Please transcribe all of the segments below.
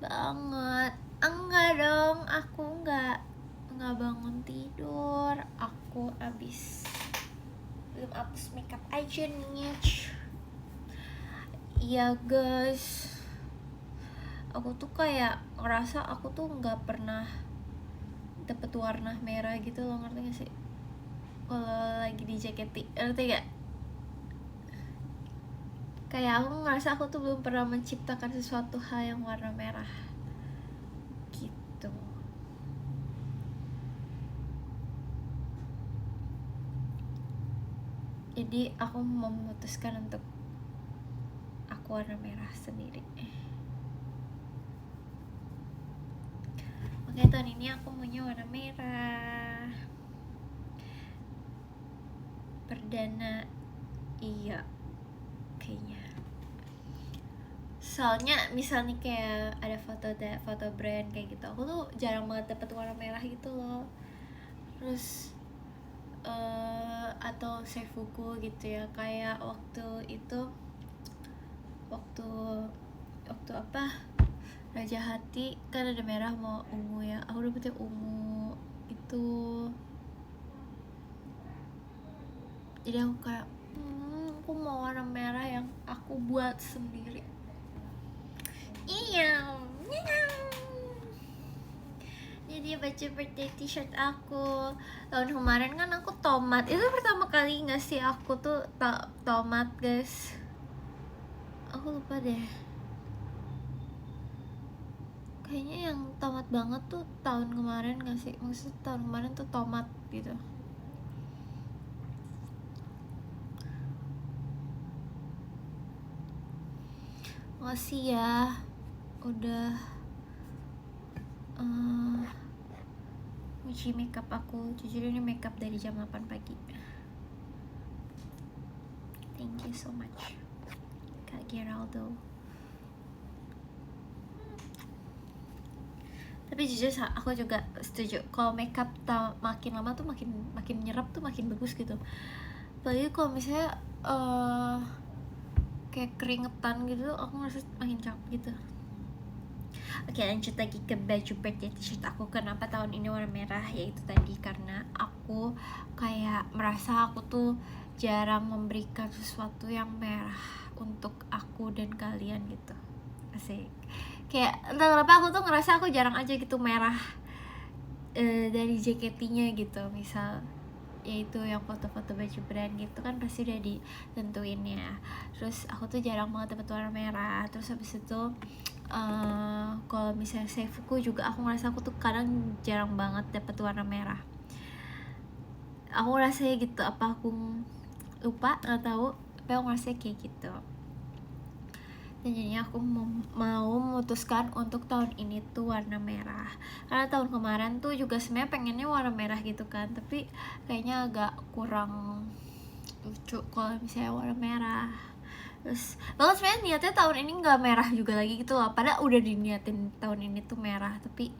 banget. Enggak dong, aku enggak bangun tidur. Aku belum hapus makeup aja nih. Iya guys, aku tuh kayak ngerasa aku tuh nggak pernah dapet warna merah gitu loh, ngerti gak sih? Kalau lagi di jaketi, ngerti gak? Kayak aku ngerasa aku tuh belum pernah menciptakan sesuatu hal yang warna merah gitu. Jadi aku memutuskan untuk aku warna merah sendiri. Oke, tahun ini aku maunya warna merah. Perdana, iya, kayaknya. Soalnya misalnya kayak ada foto brand kayak gitu, aku tuh jarang banget dapet warna merah gitu loh. Terus atau seifuku gitu ya, kayak waktu apa, Raja Hati kan ada merah mau ungu ya, aku dapetnya ungu itu. Jadi aku kayak aku mau warna merah yang aku buat sendiri. Iya. Jadi baju birthday t-shirt aku tahun kemarin kan aku tomat. Itu pertama kali ngasih aku tuh tomat guys. Aku lupa deh. Kayaknya yang tomat banget tuh tahun kemarin ngasih. Maksudnya tahun kemarin tuh tomat gitu. Makasih ya udah muji makeup aku. Jujur ini makeup dari jam 8 pagi. Thank you so much Kak Geraldo. Tapi jujur aku juga setuju kalau makeup makin lama tuh makin nyerap tuh makin bagus gitu. Apalagi kalau misalnya kayak keringetan gitu, aku ngerasa makin cakep gitu. Oke, lanjut lagi ke baju birthday t-shirt aku. Kenapa tahun ini warna merah? Yaitu tadi karena aku kayak merasa aku tuh jarang memberikan sesuatu yang merah untuk aku dan kalian gitu. Asik. Kayak entah kenapa aku tuh ngerasa aku jarang aja gitu merah dari jaketinya gitu. Misal yaitu yang foto-foto baju brand gitu kan pasti udah ditentuin ya. Terus aku tuh jarang banget dapet warna merah. Terus habis itu kalau misalnya seifuku juga aku ngerasa aku tuh kadang jarang banget dapet warna merah. Aku rasanya gitu, apa aku lupa, nggak tahu, tapi aku ngerasa kayak gitu. Dan jadinya aku mau memutuskan untuk tahun ini tuh warna merah. Karena tahun kemarin tuh juga sebenarnya pengennya warna merah gitu kan, tapi kayaknya agak kurang lucu kalau misalnya warna merah. Terus bahkan sebenarnya niatnya tahun ini nggak merah juga lagi gitu loh, padahal udah diniatin tahun ini tuh merah, tapi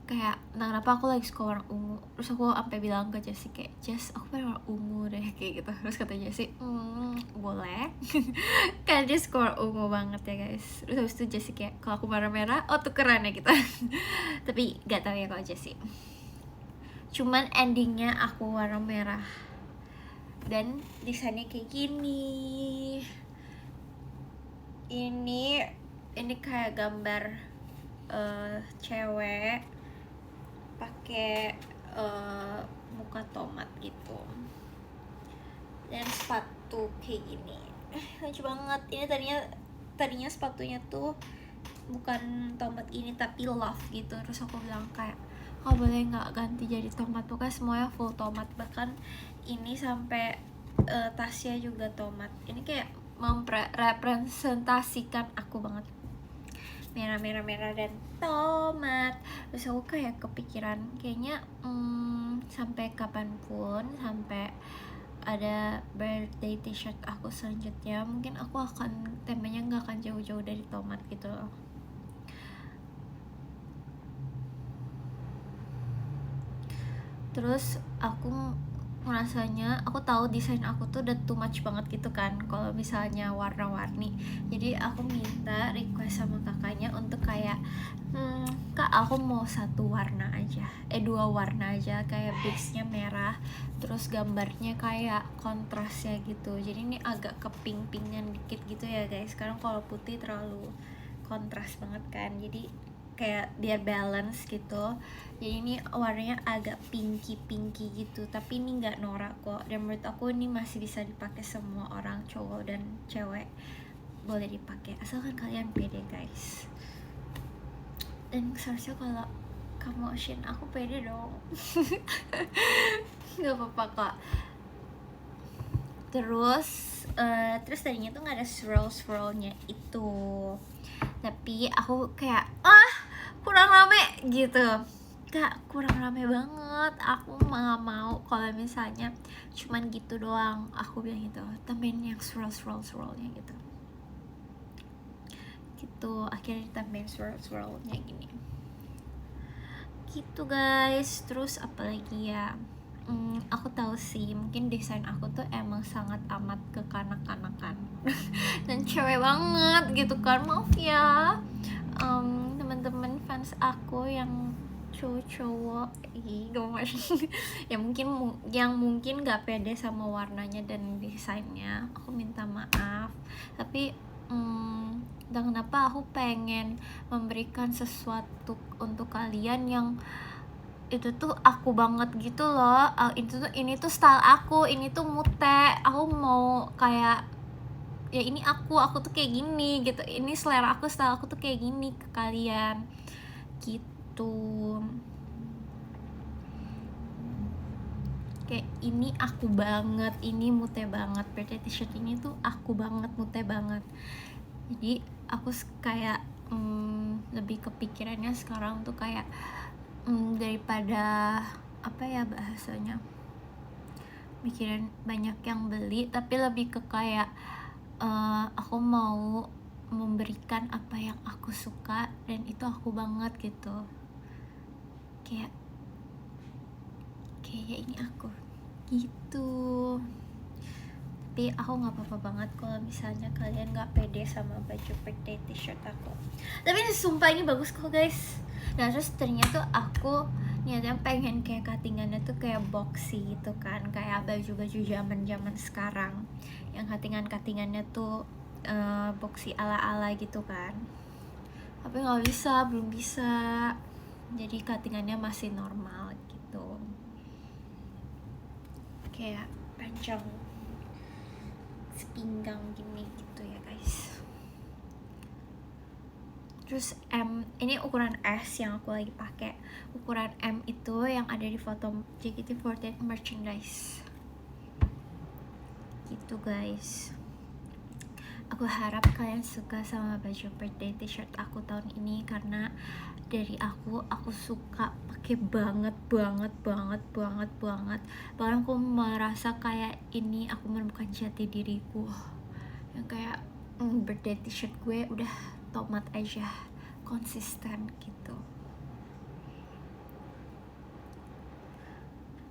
kayak kenapa aku lagi suka warna ungu. Terus aku sampai bilang ke Jessie kayak, Jess aku pengen warna ungu deh kayak gitu. Terus kata Jessie boleh kan dia suka warna ungu banget ya guys. Terus habis itu Jessie kayak, kalau aku warna merah oh tukeran ya kita. Tapi gak tahu ya kalau Jessie. Cuman endingnya aku warna merah dan desainnya kayak gini. Ini kayak gambar cewek pakai muka tomat gitu dan sepatu kayak gini. Lucu banget. Ini tadinya sepatunya tuh bukan tomat ini tapi love gitu. Terus aku bilang kayak, oh boleh nggak ganti jadi tomat? Pokoknya semuanya full tomat, bahkan ini sampai tasnya juga tomat. Ini kayak merepresentasikan aku banget, merah dan tomat. Terus aku kayak kepikiran kayaknya sampai kapanpun, sampai ada birthday t-shirt aku selanjutnya, mungkin aku akan temanya nggak akan jauh-jauh dari tomat gitu loh. Terus aku ngerasanya, aku tahu desain aku tuh udah too much banget gitu kan kalau misalnya warna-warni. Jadi aku minta request sama kakaknya untuk kayak aku mau satu warna aja, 2 warna aja, kayak base-nya merah, terus gambarnya kayak kontrasnya gitu. Jadi ini agak ke pink-pinkan dikit gitu ya guys. Sekarang kalau putih terlalu kontras banget kan, jadi kayak biar balance gitu. Jadi ini warnanya agak pinky gitu, tapi ini nggak norak kok, dan menurut aku ini masih bisa dipakai semua orang, cowok dan cewek boleh dipakai asalkan kalian pede guys. Dan seharusnya kalau kamu Shin aku pede dong. Nggak apa-apa kok. Terus tadinya tuh nggak ada swirlnya itu, tapi aku kayak kurang rame gitu. Kak, kurang rame banget, aku nggak mau kalau misalnya cuman gitu doang. Aku bilang gitu, tambahin yang swirlnya gitu. Akhirnya ditambahin swirlnya gini gitu guys. Terus apalagi ya, aku tahu sih mungkin desain aku tuh emang sangat amat kekanak-kanakan dan cewek banget gitu kan, maaf ya teman-teman fans aku yang cowok-cowok gemes yang mungkin gak pede sama warnanya dan desainnya, aku minta maaf. Tapi dan kenapa aku pengen memberikan sesuatu untuk kalian yang itu tuh aku banget gitu loh. Ini tuh style aku, ini tuh mute, aku mau kayak ya ini aku tuh kayak gini gitu, ini selera aku, style aku tuh kayak gini ke kalian gitu. Kayak ini aku banget, ini mute banget, PT t-shirt ini tuh aku banget, mute banget. Jadi aku kayak lebih kepikirannya sekarang tuh kayak daripada apa ya bahasanya, mikirin banyak yang beli, tapi lebih ke kayak aku mau memberikan apa yang aku suka dan itu aku banget gitu. Kayak ini aku gitu. Tapi aku nggak apa-apa banget kalau misalnya kalian nggak pede sama baju birthday t-shirt aku. Tapi sumpah ini bagus kok guys. Nah terus ternyata aku niatnya pengen kayak cuttingannya tuh kayak boxy gitu kan, kayak baju-baju zaman sekarang yang cuttingannya tuh boxy ala-ala gitu kan. Tapi nggak bisa, belum bisa. Jadi cuttingannya masih normal gitu, kayak panjang sepinggang gini gitu ya guys. Terus M ini ukuran S yang aku lagi pakai. Ukuran M itu yang ada di foto JKT48 merchandise gitu guys. Aku harap kalian suka sama baju birthday t-shirt aku tahun ini, karena dari aku suka pakai banget. Bahkan aku merasa kayak ini aku menemukan jati diriku, yang kayak birthday t-shirt gue udah tomat aja, konsisten gitu.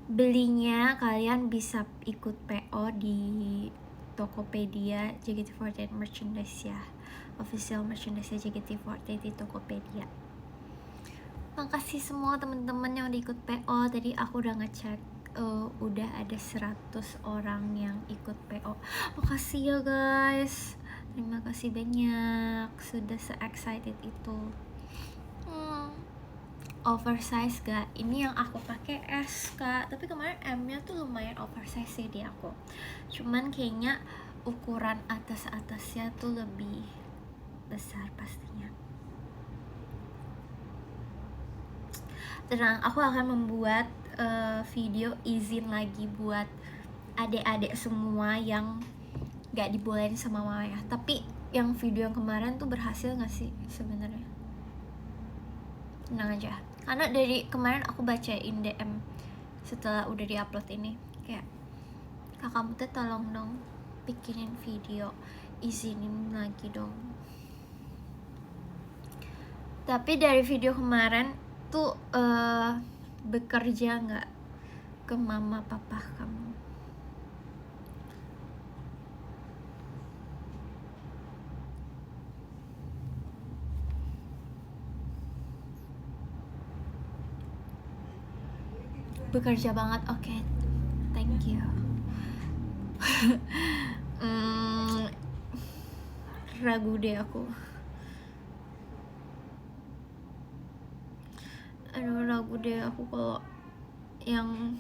Belinya kalian bisa ikut PO di Tokopedia JKT48 merchandise ya, official merchandise JKT48 di Tokopedia. Makasih semua teman-teman yang udah ikut PO. Tadi aku udah ngecek udah ada 100 orang yang ikut PO. Makasih ya guys, terima kasih banyak sudah se-excited itu. Oversize gak? Ini yang aku pakai S kak, tapi kemarin M-nya tuh lumayan oversize sih di aku. Cuman kayaknya ukuran atasnya tuh lebih besar pastinya. Tenang, aku akan membuat video izin lagi buat adik-adik semua yang gak dibolehin sama mamanya. Tapi yang video yang kemarin tuh berhasil gak sih sebenarnya? Tenang aja, karena dari kemarin aku bacain DM setelah udah diupload ini, kayak kakakmu tuh tolong dong bikinin video, izinin lagi dong. Tapi dari video kemarin tuh bekerja nggak ke mama papa kamu? bekerja banget. Oke, thank you. Ragu deh aku. Aduh, ragu deh aku kalau yang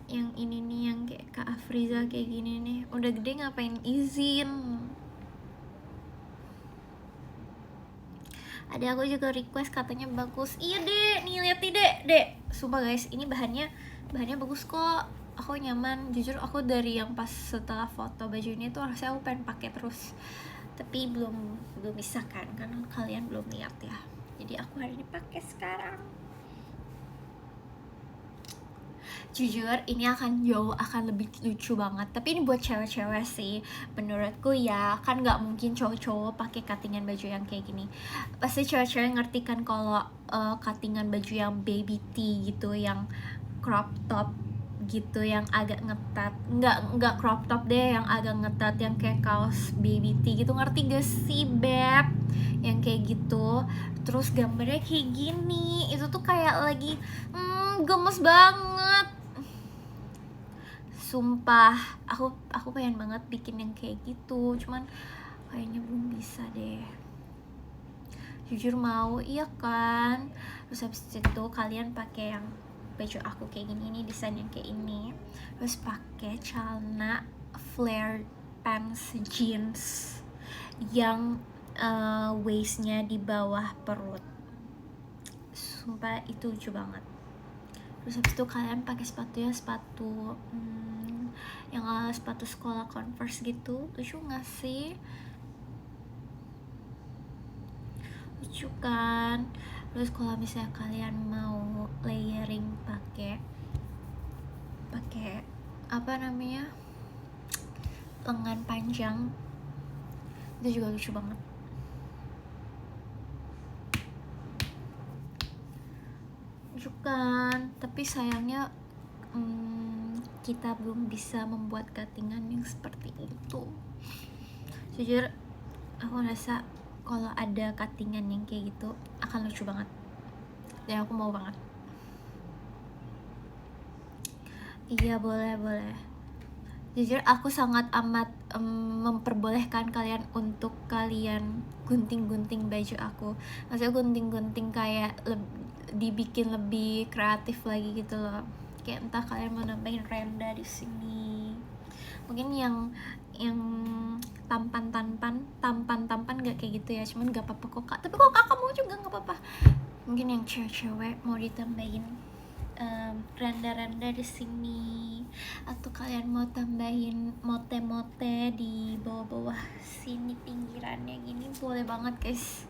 ini nih, yang kayak Kak Afriza kayak gini nih, udah gede ngapain izin. Ada aku juga request katanya bagus. Iya deh, nih lihat nih dek. Sumpah guys, ini bahannya bagus kok. Aku nyaman. Jujur aku dari yang pas setelah foto baju ini tuh rasanya aku pengen pakai terus. Tapi belum bisa kan, karena kalian belum lihat ya. Jadi aku hari ini pakai sekarang. Jujur ini akan lebih lucu banget, tapi ini buat cewek-cewek sih menurutku ya. Kan nggak mungkin cowok-cowok pakai cuttingan baju yang kayak gini. Pasti cewek-cewek ngerti kan kalau cuttingan baju yang baby tee gitu, yang crop top gitu, yang agak ngetat, nggak crop top deh, yang agak ngetat, yang kayak kaos baby tee gitu. Ngerti gak sih beb? Yang kayak gitu, terus gambarnya kayak gini, itu tuh kayak lagi gemes banget. Sumpah, aku pengen banget bikin yang kayak gitu, cuman kayaknya belum bisa deh. Jujur mau, iya kan. Terus habis itu kalian pakai yang baju aku kayak gini, ini desain yang kayak ini. Terus pakai celana flare pants jeans yang waistnya di bawah perut. Sumpah itu lucu banget. Terus habis itu kalian pakai sepatunya sepatu yang sepatu sekolah Converse gitu. Lucu gak sih? Lucu kan? Terus kalau misalnya kalian mau layering pakai apa namanya, lengan panjang, itu juga lucu banget. Lucu kan? Tapi sayangnya kita belum bisa membuat cuttingan yang seperti itu. Jujur aku rasa kalau ada cuttingan yang kayak gitu akan lucu banget, dan aku mau banget. Iya, boleh. Jujur aku sangat amat memperbolehkan kalian untuk kalian gunting-gunting baju aku. Maksudnya gunting-gunting kayak dibikin lebih kreatif lagi gitu loh. Kayak entah kalian mau nambahin renda di sini, mungkin yang tampan gak kayak gitu ya, cuman gak apa-apa kok kak. Tapi kok kakak mau juga gak apa-apa. Mungkin yang cewek-cewek mau ditambahin renda-renda di sini, atau kalian mau tambahin mote-mote di bawah-bawah sini pinggirannya gini, boleh banget guys.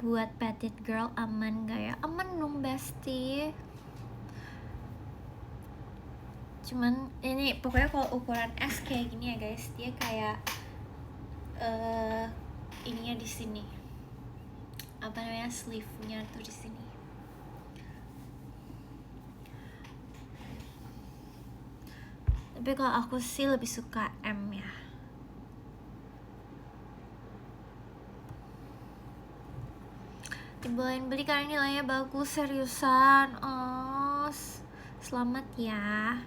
Buat petite girl aman gak ya? Aman dong bestie. Cuman ini pokoknya kalau ukuran S kayak gini ya guys, dia kayak ininya di sini, apa namanya, sleeve-nya tuh di sini. Tapi kalau aku sih lebih suka M ya. Dibolehin beli karena nilainya bagus, seriusan. Oh, selamat ya.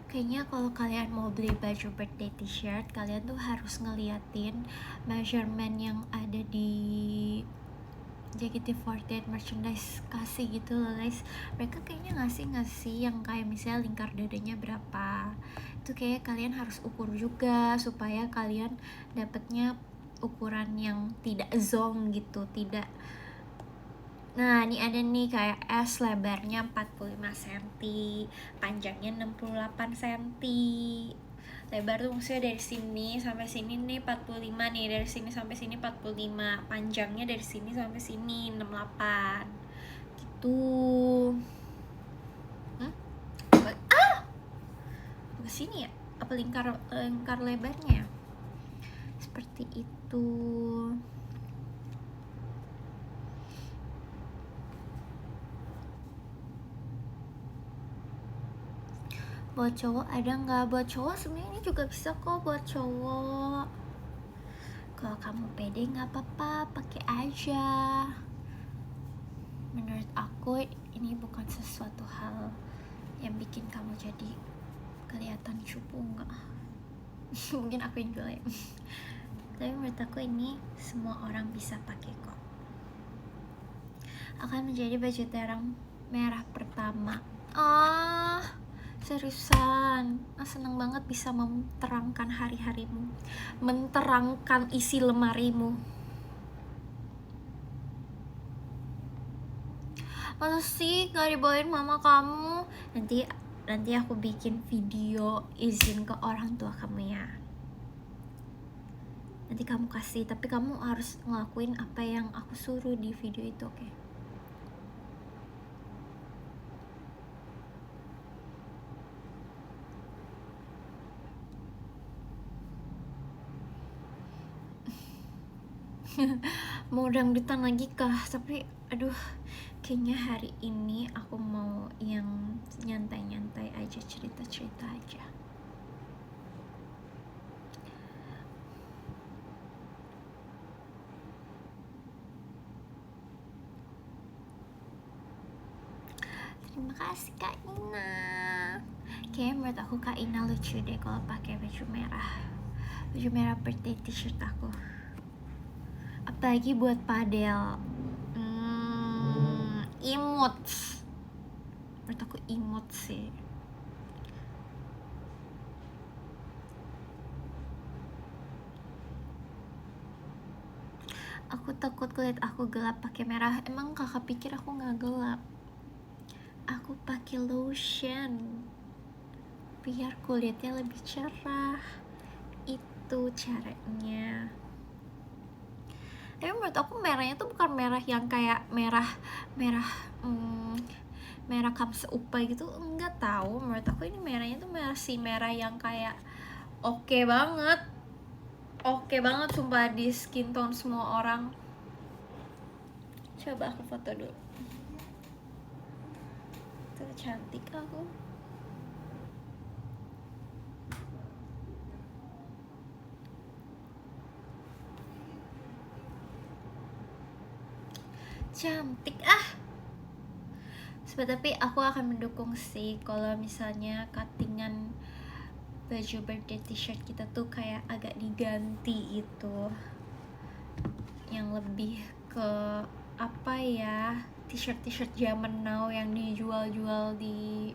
Kayaknya kalau kalian mau beli baju birthday t-shirt, kalian tuh harus ngeliatin measurement yang ada di JKT48 merchandise kasih gitu loh guys. Mereka kayaknya ngasih yang kayak misalnya lingkar dadanya berapa, itu kayak kalian harus ukur juga supaya kalian dapetnya ukuran yang tidak zong gitu, tidak. Nah ini ada nih kayak S, lebarnya 45 cm, panjangnya 68 cm. Lebar tuh maksudnya dari sini sampai sini nih 45 nih, dari sini sampai sini 45, panjangnya dari sini sampai sini 68 gitu. Ke sini ya? Apa lingkar lebarnya? Seperti itu. Buat cowok ada nggak? Buat cowok sebenarnya ini juga bisa kok buat cowok. Kalau kamu pede nggak apa-apa, pakai aja. Menurut aku ini bukan sesuatu hal yang bikin kamu jadi kelihatan cupu, nggak. Mungkin aku yang jelek. Tapi menurut aku ini semua orang bisa pakai kok. Akan menjadi baju terang merah pertama. Seriusan, seneng banget bisa menterangkan hari-harimu, menterangkan isi lemarimu. Masa sih gak dibawain mama kamu? Nanti aku bikin video izin ke orang tua kamu ya. Nanti kamu kasih, tapi kamu harus ngelakuin apa yang aku suruh di video itu, oke? Mau dangdutan lagi kah? Tapi aduh, kayaknya hari ini aku mau yang nyantai-nyantai aja, cerita-cerita aja. Terima kasih Kak Ina. Kayaknya menurut aku Kak Ina lucu deh kalau pakai baju merah. Baju merah birthday t-shirt aku. Apalagi buat padel. Imut. Menurut aku imut sih. Aku takut kulit aku gelap pakai merah. Emang kakak pikir aku nggak gelap? Aku pakai lotion biar kulitnya lebih cerah. Itu caranya. Tapi menurut aku merahnya tuh bukan merah yang kayak merah kamu seupai gitu, enggak tahu. Menurut aku ini merahnya tuh merah yang kayak oke banget sumpah di skin tone semua orang. Coba aku foto dulu. Tuh cantik aku. Cantik tapi aku akan mendukung sih kalau misalnya cuttingan baju birthday t-shirt kita tuh kayak agak diganti itu, yang lebih ke apa ya, t-shirt zaman now yang dijual-jual di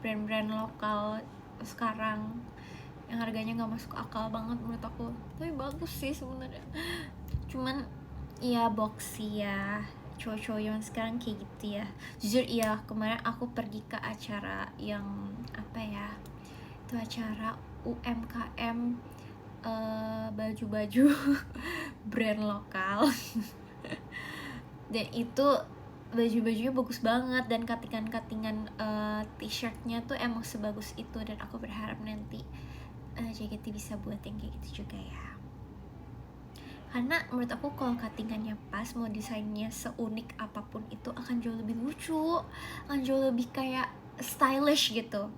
brand-brand lokal sekarang yang harganya nggak masuk akal banget menurut aku. Tapi bagus sih sebenarnya, cuman ya boxy ya, cowok-cowok yang sekarang kayak gitu ya. Jujur iya, kemarin aku pergi ke acara yang apa ya, itu acara UMKM baju-baju brand lokal. Dan itu baju-bajunya bagus banget, dan cuttingan t-shirtnya tuh emang sebagus itu, dan aku berharap nanti JKT bisa buat yang kayak gitu juga ya. Karena menurut aku kalau cuttingannya pas, mau desainnya seunik apapun itu akan jauh lebih lucu, akan jauh lebih kayak stylish gitu.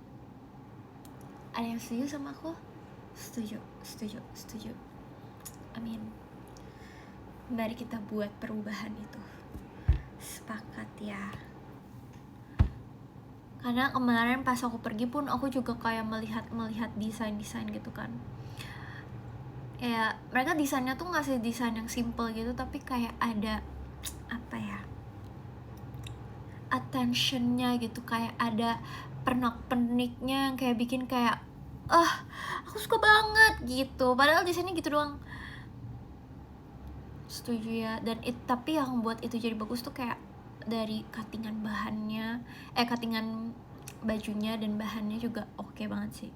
Ada yang setuju sama aku? Setuju. Amin. Mari kita buat perubahan itu. Sepakat ya. Karena kemarin pas aku pergi pun aku juga kayak melihat desain gitu kan. Ya mereka desainnya tuh ngasih desain yang simple gitu, tapi kayak ada apa ya, attentionnya gitu, kayak ada pernak-perniknya yang kayak bikin kayak aku suka banget gitu, padahal desainnya gitu doang. Setuju ya. Dan tapi yang buat itu jadi bagus tuh kayak dari cuttingan bahannya, cuttingan bajunya dan bahannya juga oke banget sih,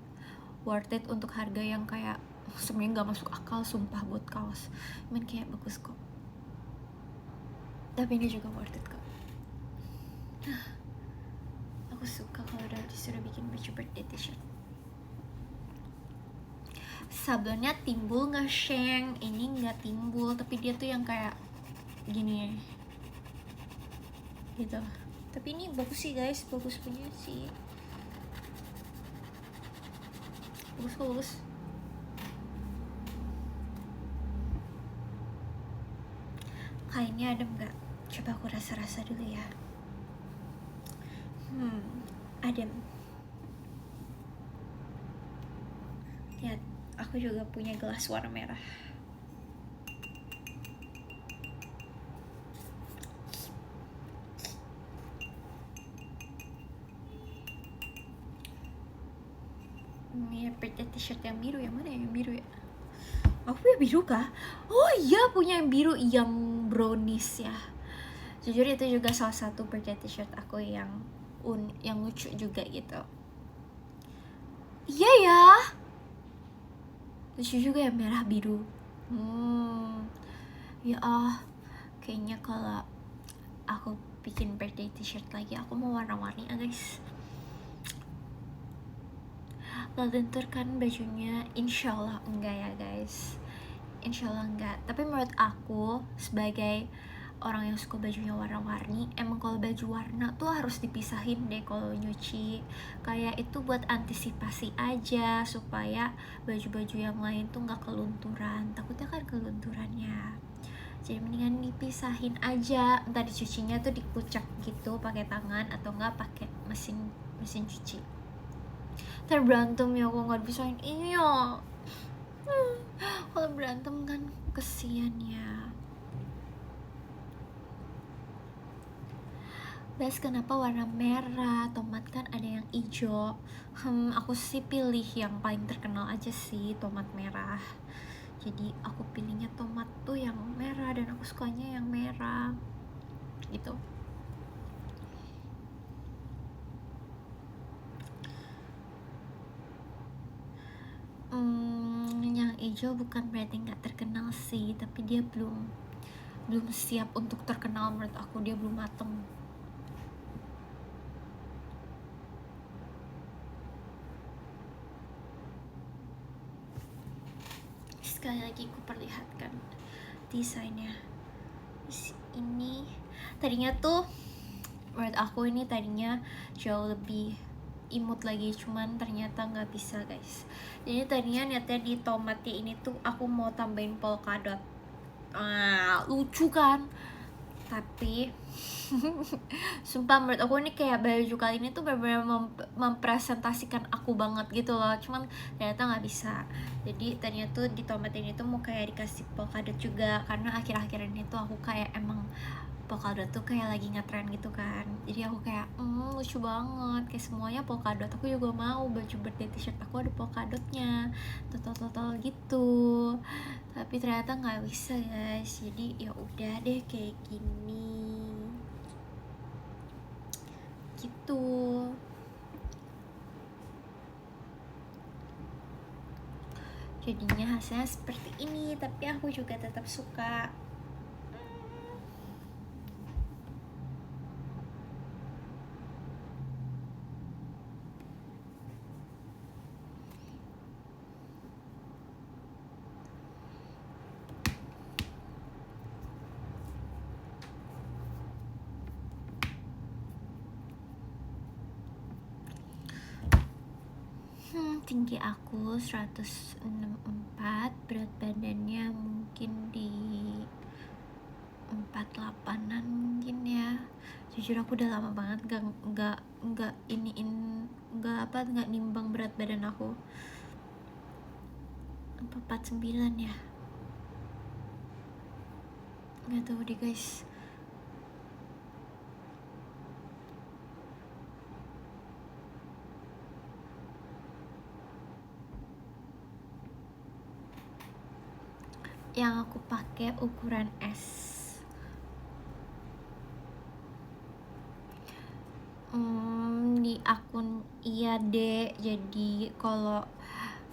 worth it untuk harga yang kayak sebenarnya nggak masuk akal sumpah buat kaos. Cuman kayak bagus kok, tapi ini juga worth it kok. Aku suka kalau udah disuruh bikin baju birthday t-shirt. Sablonnya timbul nggak, Sheng? Ini nggak timbul, tapi dia tuh yang kayak gini gitu. Tapi ini bagus sih guys, bagus punya sih, bagus. Kainnya adem gak? Coba aku rasa-rasa dulu ya. Adem. Lihat, aku juga punya gelas warna merah. Ini pakai t-shirt yang biru, yang mana yang biru ya? Aku punya biru kah? Oh iya, punya yang biru, yang brownies ya. Jujur itu juga salah satu pakai t-shirt aku yang lucu juga gitu. Iya ya, lucu juga ya, merah biru. Ya kayaknya kalau aku bikin birthday t-shirt lagi, aku mau warna-warni ya guys. Gak lentur kan bajunya? Insya Allah enggak ya guys, insya Allah enggak. Tapi menurut aku sebagai orang yang suka bajunya warna-warni, emang kalau baju warna tuh harus dipisahin deh kalau nyuci. Kayak itu buat antisipasi aja, supaya baju-baju yang lain tuh gak kelunturan. Takutnya kan kelunturannya, jadi mendingan dipisahin aja. Entah dicucinya tuh dikucek gitu pakai tangan atau enggak pakai mesin cuci. Ntar berantem ya kalau nggak dipisahin. Iya, kalau berantem kan kesian ya. Guys, kenapa warna merah? Tomat kan ada yang hijau. Aku sih pilih yang paling terkenal aja sih, tomat merah. Jadi aku pilihnya tomat tuh yang merah, dan aku sukanya yang merah gitu. Yang hijau bukan berarti nggak terkenal sih, tapi dia belum siap untuk terkenal. Menurut aku dia belum mateng. Sekali lagi aku perlihatkan desainnya. Ini tadinya tuh menurut aku ini tadinya jauh lebih imut lagi, cuman ternyata nggak bisa guys. Jadi tadinya niatnya di tomatnya ini tuh aku mau tambahin polkadot. Lucu kan? Tapi sumpah menurut aku ini kayak baju kali ini tuh benar-benar mempresentasikan aku banget gitu loh. Cuman ternyata nggak bisa. Jadi ternyata tuh di tomat ini tuh mau kayak dikasih polkadot juga, karena akhir-akhir ini tuh aku kayak emang polkadot tuh kayak lagi ngetren gitu kan. Jadi aku kayak lucu banget, kayak semuanya polkadot. Aku juga mau baju birthday t-shirt aku ada polkadotnya, total gitu. Tapi ternyata nggak bisa guys. Jadi ya udah deh kayak gini gitu. Jadinya hasilnya seperti ini, tapi aku juga tetap suka. Tinggi aku 164, berat badannya mungkin di 48an mungkin ya. Jujur aku udah lama banget nggak nimbang berat badan aku. 49 ya, nggak tahu deh guys. Yang aku pakai ukuran S. Di akun IAD. Jadi kalau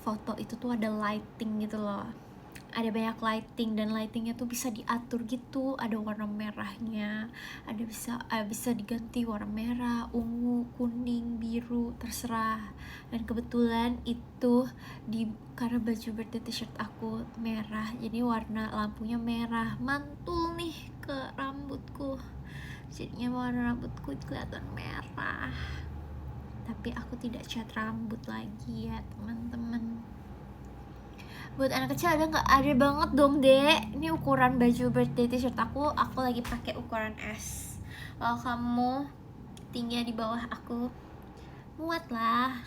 foto itu tuh ada lighting gitu loh, ada banyak lighting, dan lightingnya tuh bisa diatur gitu. Ada warna merahnya, ada bisa diganti warna merah, ungu, kuning, biru, terserah. Dan kebetulan itu karena baju birthday t-shirt aku merah, jadi warna lampunya merah, mantul nih ke rambutku, jadinya warna rambutku kelihatan merah. Tapi aku tidak cat rambut lagi ya teman-teman. Buat anak kecil ada nggak? Ada banget dong dek. Ini ukuran baju birthday t-shirt aku lagi pakai ukuran S. Kalau kamu tinggi di bawah aku, muat lah.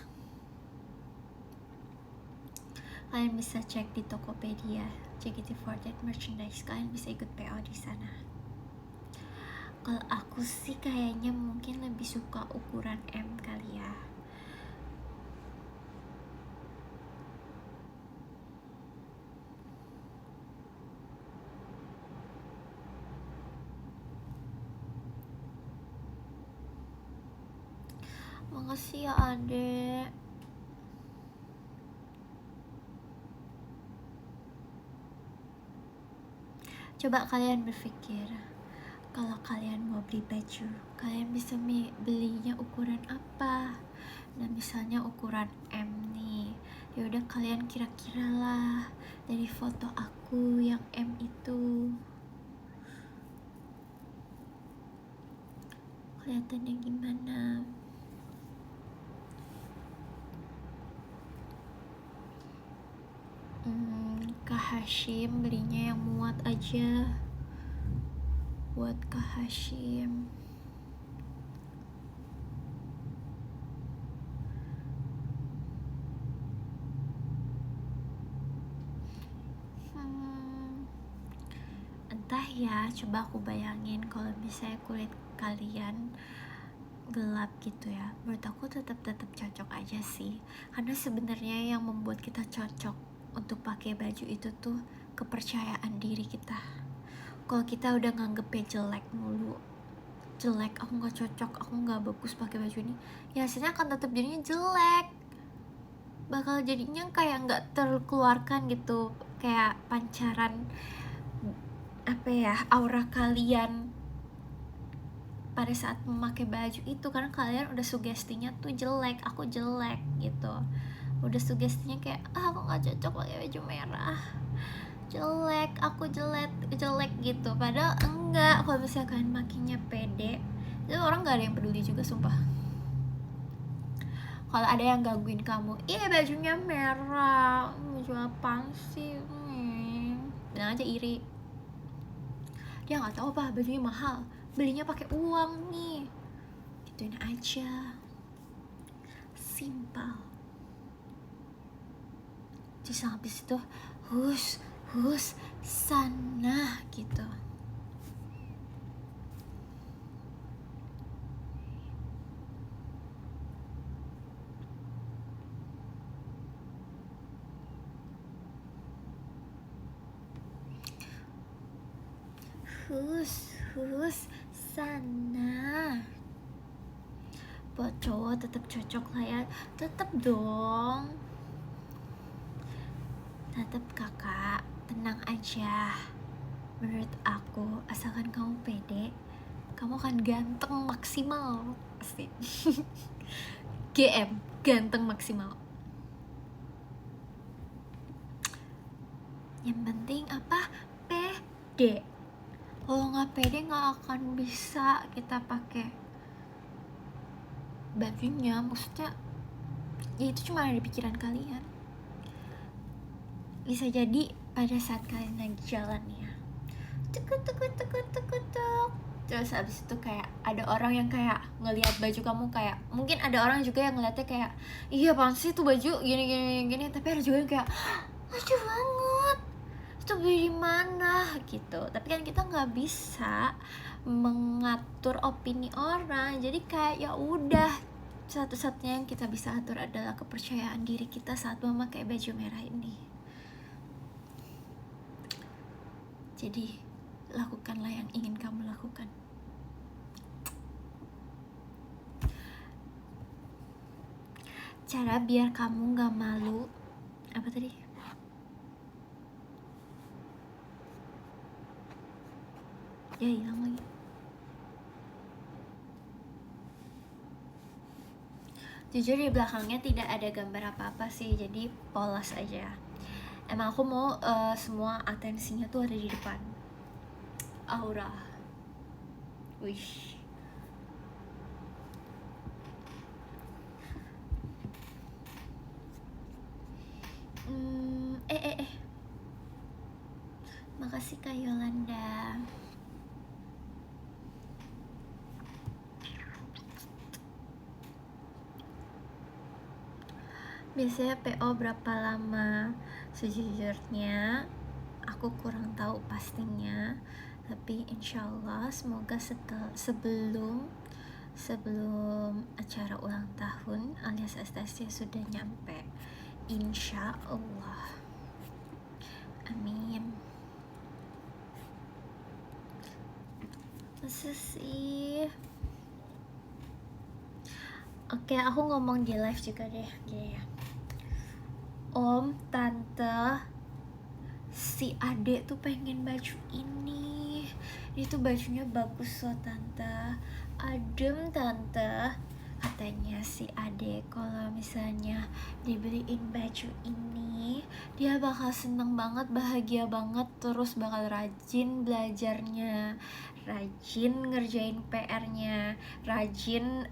Kalian bisa cek di Tokopedia JKT48 merchandise, kalian bisa ikut PO di sana. Kalau aku sih kayaknya mungkin lebih suka ukuran M kali ya. Makasih ya adek. Coba kalian berpikir, kalau kalian mau beli baju, kalian bisa belinya ukuran apa? Nah misalnya ukuran M nih, yaudah kalian kira-kira lah dari foto aku yang M itu kelihatannya gimana? Kak Hashim belinya yang muat aja. Buat Kak Hashim. Entah ya, coba aku bayangin kalau misalnya kulit kalian gelap gitu ya, menurut aku tetap cocok aja sih. Karena sebenarnya yang membuat kita cocok untuk pakai baju itu tuh kepercayaan diri kita. Kalau kita udah nganggepnya jelek mulu, jelek, aku nggak cocok, aku nggak bagus pakai baju ini, ya hasilnya akan tetap jadinya jelek. Bakal jadinya kayak nggak terkeluarkan gitu, kayak pancaran apa ya, aura kalian pada saat memakai baju itu, karena kalian udah sugestinya tuh jelek, aku jelek gitu, udah sugestinya kayak aku nggak cocok pakai baju merah, jelek, aku jelek gitu. Padahal enggak, kalau misalnya kalian makinya pede, itu orang nggak ada yang peduli juga sumpah. Kalau ada yang gangguin kamu, iya bajunya merah, baju apaan sih, bilang aja iri. Dia nggak tahu apa bajunya mahal, belinya pakai uang nih, gituin aja, simpel. Terus habis itu hus sana gitu. Hus sana. Buat cowok tetap cocok lah ya, tetap dong, tetap kakak, tenang aja. Menurut aku, asalkan kamu pede, kamu akan ganteng maksimal. Asik. GM, ganteng maksimal. Yang penting apa? Pede. Kalau nggak pede nggak akan bisa kita pakai bajunya. Maksudnya ya itu cuma ada di pikiran kalian. Bisa jadi pada saat kalian lagi jalan ya, tuk, terus habis itu kayak ada orang yang kayak ngelihat baju kamu, kayak mungkin ada orang juga yang ngeliatnya kayak iya apaan sih tuh baju gini, tapi ada juga yang kayak lucu banget, itu beli di mana gitu. Tapi kan kita nggak bisa mengatur opini orang, jadi kayak ya udah, satu-satunya yang kita bisa atur adalah kepercayaan diri kita saat memakai baju merah ini. Jadi lakukanlah yang ingin kamu lakukan. Cara biar kamu gak malu, apa tadi? Ya hilang lagi. Jujur di belakangnya tidak ada gambar apa-apa sih, jadi polos aja. Emang aku mau semua atensinya tuh ada di depan. Aura. Wish. Makasih Kak Yolanda. Biasanya PO berapa lama? Sejujurnya aku kurang tahu pastinya, tapi insyaallah semoga sebelum acara ulang tahun alias STC sudah nyampe, insya Allah. Amin. Masa sih? Oke, aku ngomong di live juga deh, gini ya. Om, tante, si adek tuh pengen baju ini. Itu bajunya bagus loh tante, adem tante. Katanya si adek kalau misalnya dibeliin baju ini, dia bakal seneng banget, bahagia banget, terus bakal rajin belajarnya, rajin ngerjain PR-nya, rajin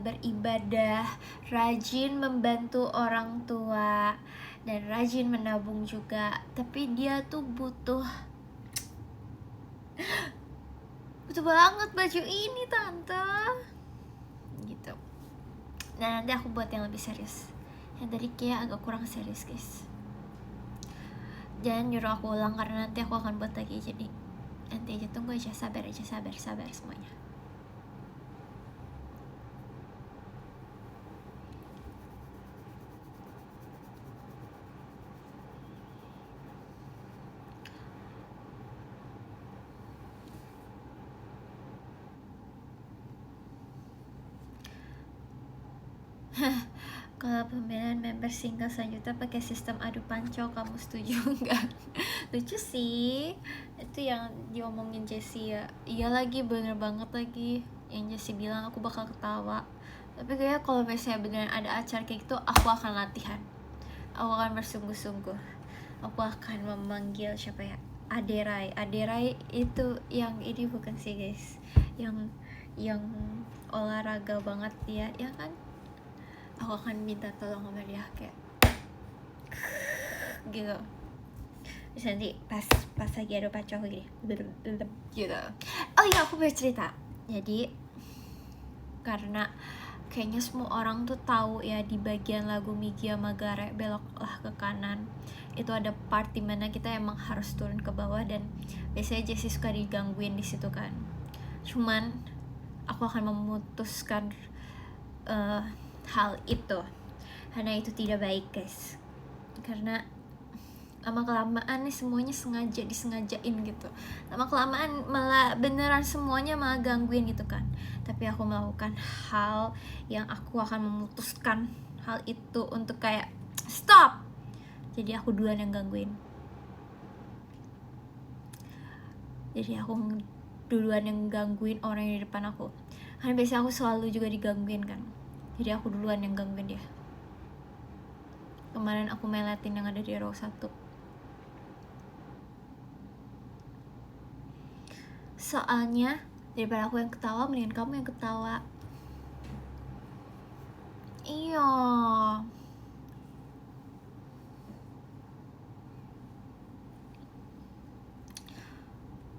beribadah, rajin membantu orang tua, dan rajin menabung juga. Tapi dia tuh butuh banget baju ini tante gitu. Nah nanti aku buat yang lebih serius. Yang tadi kayak agak kurang serius guys. Jangan nyuruh aku ulang karena nanti aku akan buat lagi. Jadi nanti aja, tunggu aja, sabar semuanya. Kalau pembelian member single selanjutnya pakai sistem adu pancau, kamu setuju nggak? Lucu sih, itu yang diomongin Jessie ya. Iya lagi, bener banget lagi yang Jessie bilang, aku bakal ketawa. Tapi kayaknya kalau misalnya beneran ada acara kayak gitu, aku akan latihan, aku akan bersungguh-sungguh, aku akan memanggil siapa ya, Aderai itu yang ini bukan sih guys, yang olahraga banget dia ya kan. Aku akan minta tolong sama dia kayak gitu. Terus nanti pas lagi ada pacar aku gini gitu. Oh iya, aku bercerita. Jadi karena kayaknya semua orang tuh tahu ya, di bagian lagu Migia Magare beloklah ke kanan itu ada part dimana kita emang harus turun ke bawah, dan biasanya Jessie suka digangguin di situ kan. Cuman aku akan memutuskan hal itu karena itu tidak baik guys, karena lama kelamaan nih semuanya disengajain gitu, lama kelamaan malah beneran semuanya malah gangguin gitu kan. Tapi aku melakukan hal yang aku akan memutuskan hal itu untuk kayak stop, jadi aku duluan yang gangguin. Jadi aku duluan yang gangguin orang yang di depan aku, karena biasanya aku selalu juga digangguin kan. Jadi aku duluan yang gangguin dia. Kemarin aku meletin yang ada di row 1. Soalnya daripada aku yang ketawa, mendingan kamu yang ketawa. Iya.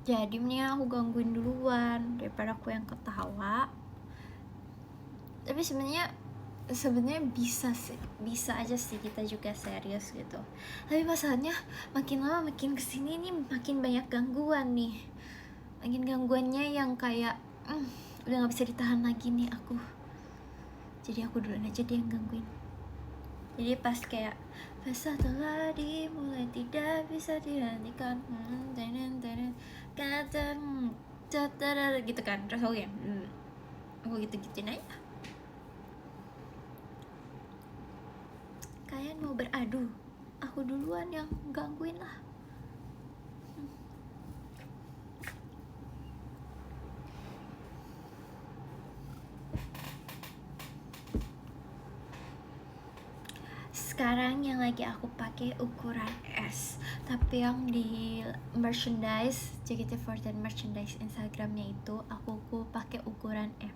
Jadi mendingan aku gangguin duluan daripada aku yang ketawa. Tapi sebenarnya bisa aja sih kita juga serius gitu. Tapi masalahnya makin lama makin kesini nih makin banyak gangguan nih, makin gangguannya yang kayak udah nggak bisa ditahan lagi nih aku. Jadi aku duluan aja dia yang gangguin. Jadi pas kayak fasa telah dimulai tidak bisa dihentikan, kata gitu kan. Terus aku ya aku gitu-gituin aja. Kalian mau beradu, aku duluan yang gangguin lah. Sekarang yang lagi aku pakai ukuran S, tapi yang di merchandise JKT48 merchandise Instagramnya itu aku pakai ukuran M.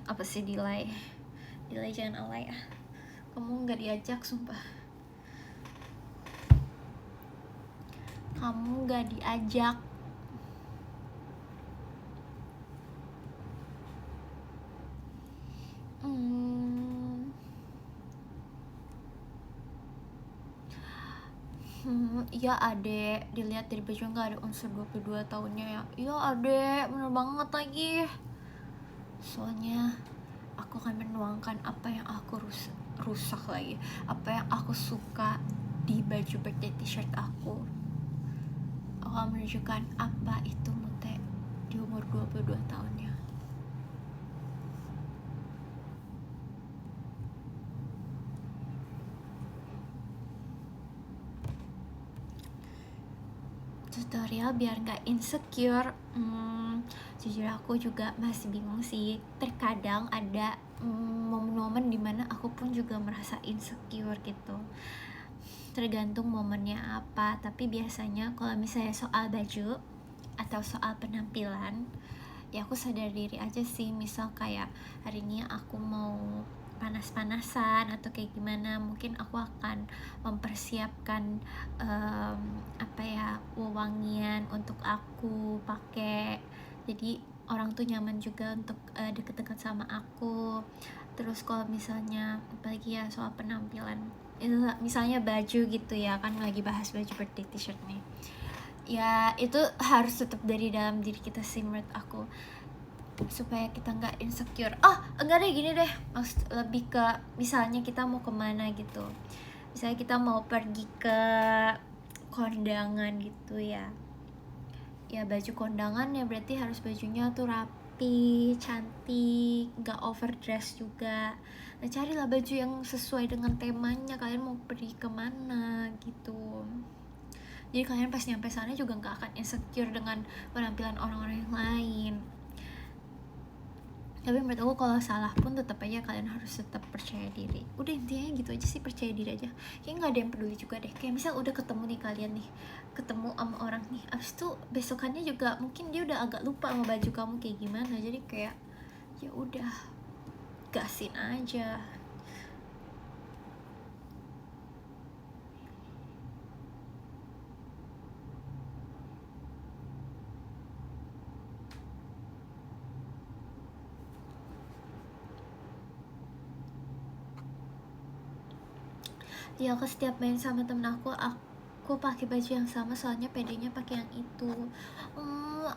Apa sih delay jangan alay ah. Kamu nggak diajak, sumpah. Kamu nggak diajak. Ya adek, dilihat dari baju nggak ada unsur 22 tahunnya ya. Iya adek, bener banget lagi. Soalnya aku akan menuangkan apa yang aku rusak lagi, apa yang aku suka di baju birthday t-shirt aku. Aku akan menunjukkan apa itu Mute di umur 22 tahunnya. Tutorial biar nggak insecure. Jujur aku juga masih bingung sih. Terkadang ada momen-momen dimana aku pun juga merasa insecure gitu. Tergantung momennya apa. Tapi biasanya kalau misalnya soal baju atau soal penampilan, ya aku sadar diri aja sih. Misal kayak hari ini aku mau panas-panasan atau kayak gimana, mungkin aku akan mempersiapkan wewangian untuk aku pakai, jadi orang tuh nyaman juga untuk deket-deket sama aku. Terus kalau misalnya apalagi ya soal penampilan, itu misalnya baju gitu ya, kan lagi bahas baju birthday t-shirt nih, ya itu harus tetap dari dalam diri kita sih menurut aku, supaya kita nggak insecure. Enggak deh, gini deh, lebih ke misalnya kita mau kemana gitu, misalnya kita mau pergi ke kondangan gitu ya baju kondangan ya berarti harus bajunya tuh rapi, cantik, nggak overdress juga. Nah carilah baju yang sesuai dengan temanya, kalian mau pergi kemana gitu. Jadi kalian pas nyampe sana juga nggak akan insecure dengan penampilan orang-orang yang lain. Tapi menurut aku kalau salah pun tetap aja kalian harus tetap percaya diri. Udah intinya gitu aja sih, percaya diri aja. Kayaknya nggak ada yang peduli juga deh. Kayak misal udah ketemu nih kalian nih, ketemu sama orang nih, abis itu besokannya juga mungkin dia udah agak lupa sama baju kamu kayak gimana. Jadi kayak ya udah, gasin aja. Ya aku setiap main sama temen aku pakai baju yang sama, soalnya pedenya pakai yang itu.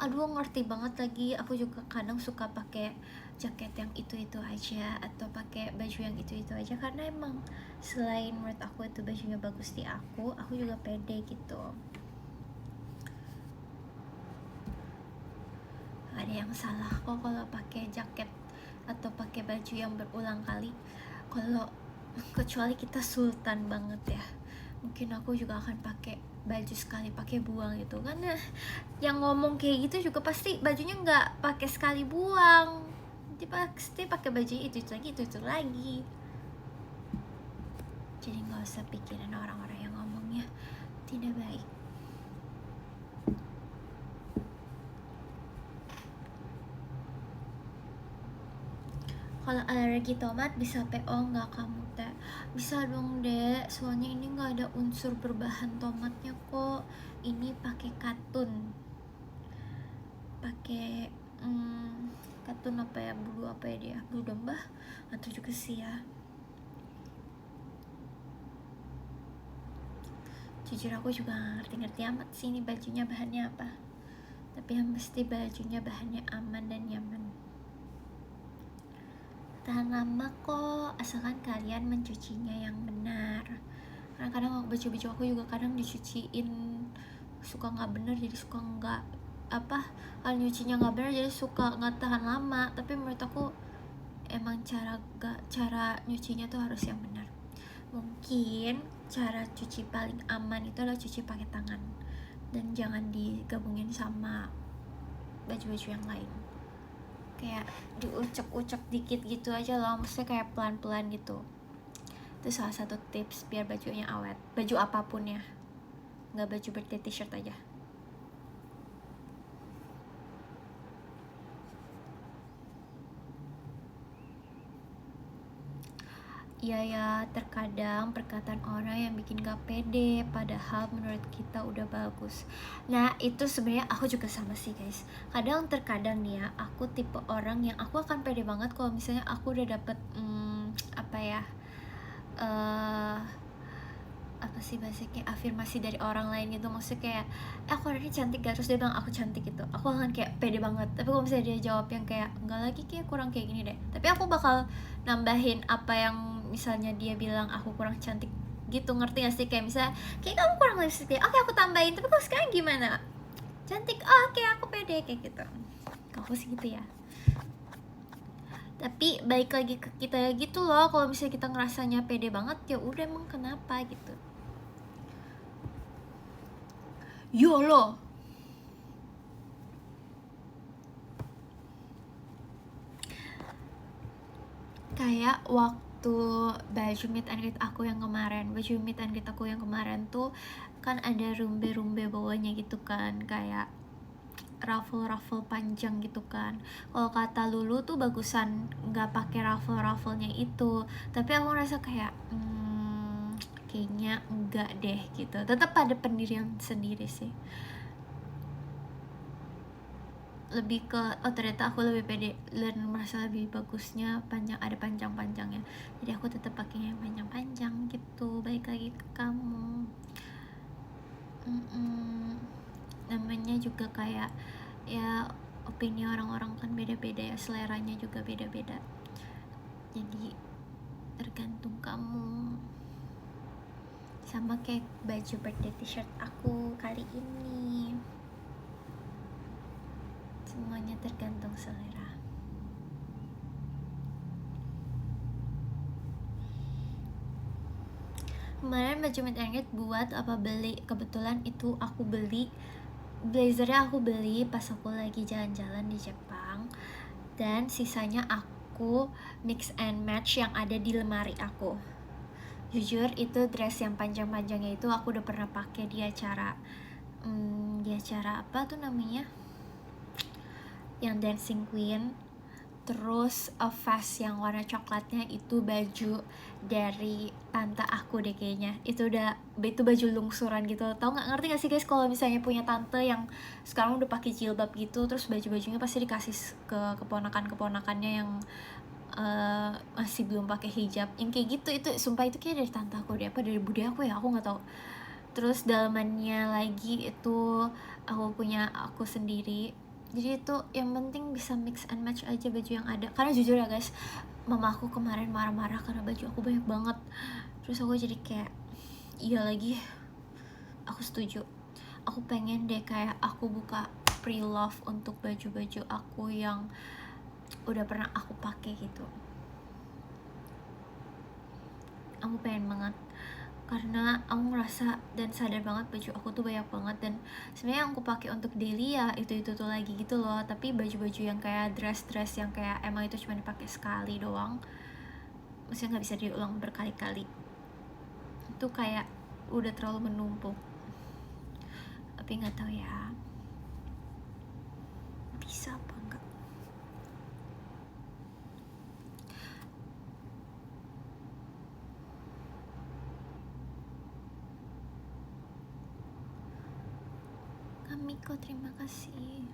Aduh ngerti banget lagi. Aku juga kadang suka pakai jaket yang itu aja atau pakai baju yang itu aja, karena emang selain menurut aku itu bajunya bagus di aku juga pede gitu. Gak ada yang salah kok kalau pakai jaket atau pakai baju yang berulang kali, kalau kecuali kita sultan banget ya, mungkin aku juga akan pakai baju sekali pakai buang gitu. Karena yang ngomong kayak gitu juga pasti bajunya nggak pakai sekali buang, dia pasti pakai baju itu lagi. Jadi nggak usah pikirin orang-orang yang ngomongnya tidak baik. Kalau alergi tomat bisa PO nggak kamu teh? Bisa dong dek, soalnya ini nggak ada unsur berbahan tomatnya kok. Ini pakai katun, pakai katun apa ya, bulu apa ya dia, bulu domba atau juga sih ya. Jujur aku juga gak ngerti-ngerti amat sih ini bajunya bahannya apa, tapi yang pasti bajunya bahannya aman dan nyaman, tahan lama kok, asalkan kalian mencucinya yang benar. Karena kadang baju-baju aku juga kadang dicuciin suka nggak bener, jadi suka nggak kalau nyucinya nggak bener jadi suka nggak tahan lama. Tapi menurut aku emang cara nyucinya tuh harus yang benar. Mungkin cara cuci paling aman itu adalah cuci pakai tangan, dan jangan digabungin sama baju-baju yang lain, kayak diucek-ucek dikit gitu aja loh, maksudnya kayak pelan-pelan gitu. Itu salah satu tips biar bajunya awet, baju apapun ya, nggak baju birthday t-shirt aja. iya ya, terkadang perkataan orang yang bikin gak pede, padahal menurut kita udah bagus. Nah, itu sebenarnya aku juga sama sih guys. Terkadang nih ya, aku tipe orang yang aku akan pede banget kalau misalnya aku udah dapet apa ya, apa sih basicnya, afirmasi dari orang lain gitu. Maksudnya kayak aku orangnya cantik gak, terus dia bilang aku cantik gitu, aku akan kayak pede banget. Tapi kalau misalnya dia jawab yang kayak enggak lagi, kayak kurang kayak gini deh, tapi aku bakal nambahin apa yang misalnya dia bilang aku kurang cantik gitu, ngerti gak sih? Kayak misalnya kayak kamu kurang lipstick, oke aku tambahin, tapi kalau sekarang gimana, cantik, oh, oke aku pede kayak gitu. Kalau aku sih gitu ya. Tapi balik lagi ke kita gitu loh, kalau misalnya kita ngerasanya pede banget ya udah, emang kenapa gitu. YOLO. Kayak waktu baju meet and greet aku yang kemarin tuh kan ada rumbe-rumbe bawahnya gitu kan, kayak ruffle panjang gitu kan. Kalau kata Lulu tuh bagusan nggak pakai ruffle-nya itu, tapi aku ngerasa kayak kayaknya enggak deh gitu. Tetap pada pendirian sendiri sih, lebih ke ternyata aku lebih pede dan merasa lebih bagusnya ada panjangnya, jadi aku tetap pakai yang panjang gitu. Balik lagi ke kamu, namanya juga kayak ya, opini orang-orang kan beda-beda ya, seleranya juga beda-beda, jadi tergantung kamu. Sama kayak baju birthday t-shirt aku kali ini, semuanya tergantung selera. Kemarin baju meet and greet buat apa beli, kebetulan itu aku beli blazernya, aku beli pas aku lagi jalan-jalan di Jepang, dan sisanya aku mix and match yang ada di lemari aku. Jujur itu dress yang panjang-panjangnya itu aku udah pernah pakai di acara apa tuh namanya, yang Dancing Queen. Terus vest yang warna coklatnya itu baju dari tante aku deh kayaknya. Itu baju lungsuran gitu. Tahu nggak, ngerti gak sih guys kalau misalnya punya tante yang sekarang udah pakai jilbab gitu, terus baju-bajunya pasti dikasih ke keponakannya yang masih belum pakai hijab, yang kayak gitu. Itu sumpah itu kayak dari tante aku deh, apa dari bude aku ya, aku nggak tahu. Terus dalamannya lagi itu aku punya aku sendiri. Jadi itu yang penting bisa mix and match aja baju yang ada. Karena jujur ya guys, mama aku kemarin marah-marah karena baju aku banyak banget. Terus aku jadi kayak, iya lagi, aku setuju. Aku pengen deh kayak aku buka pre-love untuk baju-baju aku yang udah pernah aku pakai gitu. Aku pengen banget, karena aku ngerasa dan sadar banget baju aku tuh banyak banget, dan sebenarnya yang aku pakai untuk daily ya itu tuh lagi gitu loh. Tapi baju-baju yang kayak dress yang kayak emang itu cuma dipakai sekali doang, maksudnya nggak bisa diulang berkali-kali, itu kayak udah terlalu menumpuk. Tapi nggak tahu ya bisa apa enggak. Kamiko, terima kasih.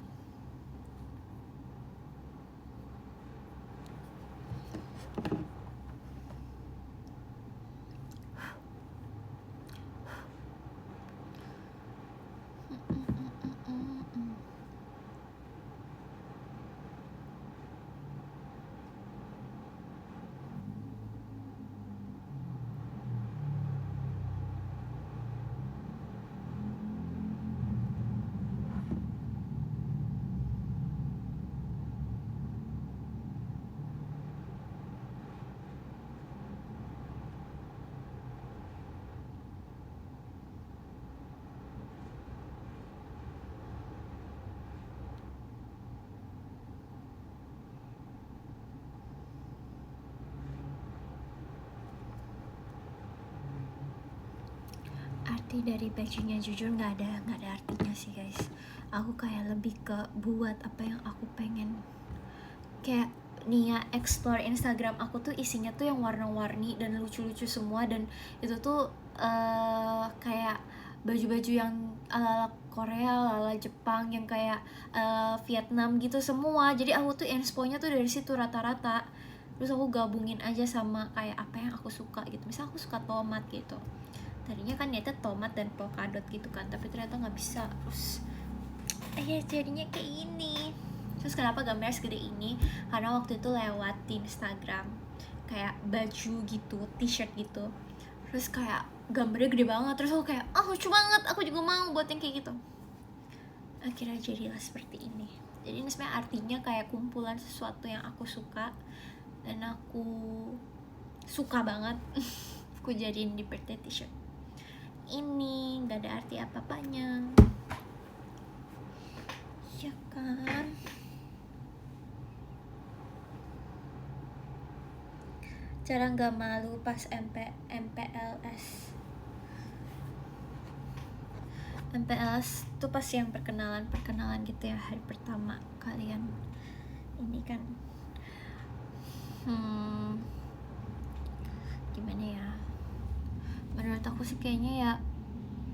Arti dari bajunya jujur nggak ada artinya sih guys. Aku kayak lebih ke buat apa yang aku pengen. Kayak nih ya explore Instagram aku tuh isinya tuh yang warna-warni dan lucu-lucu semua, dan itu tuh kayak baju-baju yang ala Korea, ala Jepang, yang kayak Vietnam gitu semua. Jadi aku tuh inspo-nya tuh dari situ rata-rata. Terus aku gabungin aja sama kayak apa yang aku suka gitu. Misal aku suka tomat gitu, tadinya kan niatnya tomat dan polkadot gitu kan, tapi ternyata nggak bisa. Terus jadinya kayak ini. Terus kenapa gambarnya segede ini? Karena waktu itu lewat di Instagram kayak baju gitu, t-shirt gitu, terus kayak gambarnya gede banget. Terus aku kayak, lucu banget, aku juga mau buat yang kayak gitu. Akhirnya jadilah seperti ini. Jadi ini sebenarnya artinya kayak kumpulan sesuatu yang aku suka dan aku suka banget. Aku jadiin di birthday t-shirt ini. Gak ada arti apa-apanya, ya kan? Cara nggak malu pas MPLS tuh pas yang perkenalan gitu ya, hari pertama kalian ini kan. Gimana ya, menurut aku sih kayaknya ya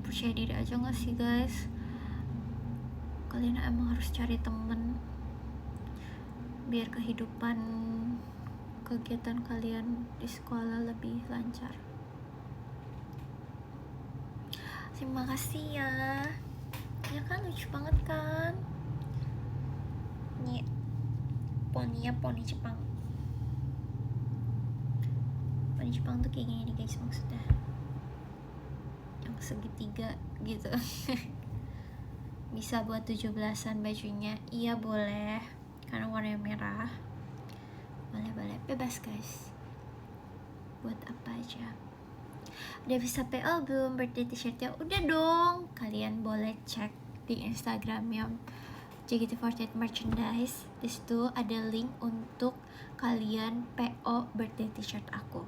percaya diri aja nggak sih guys. Kalian emang harus cari temen biar kegiatan kalian di sekolah lebih lancar. Terima kasih ya. Ya kan, lucu banget kan? Nih poninya poni Jepang. Poni Jepang tuh kayak gini nih guys, maksudnya yang segitiga gitu. Bisa buat 17-an bajunya. Iya boleh, karena warnanya merah. Boleh, bebas guys, buat apa aja. Udah bisa PO belum birthday t-shirtnya? Udah dong, kalian boleh cek di Instagramnya JKT48 Merchandise. Disitu ada link untuk kalian PO birthday t-shirt aku.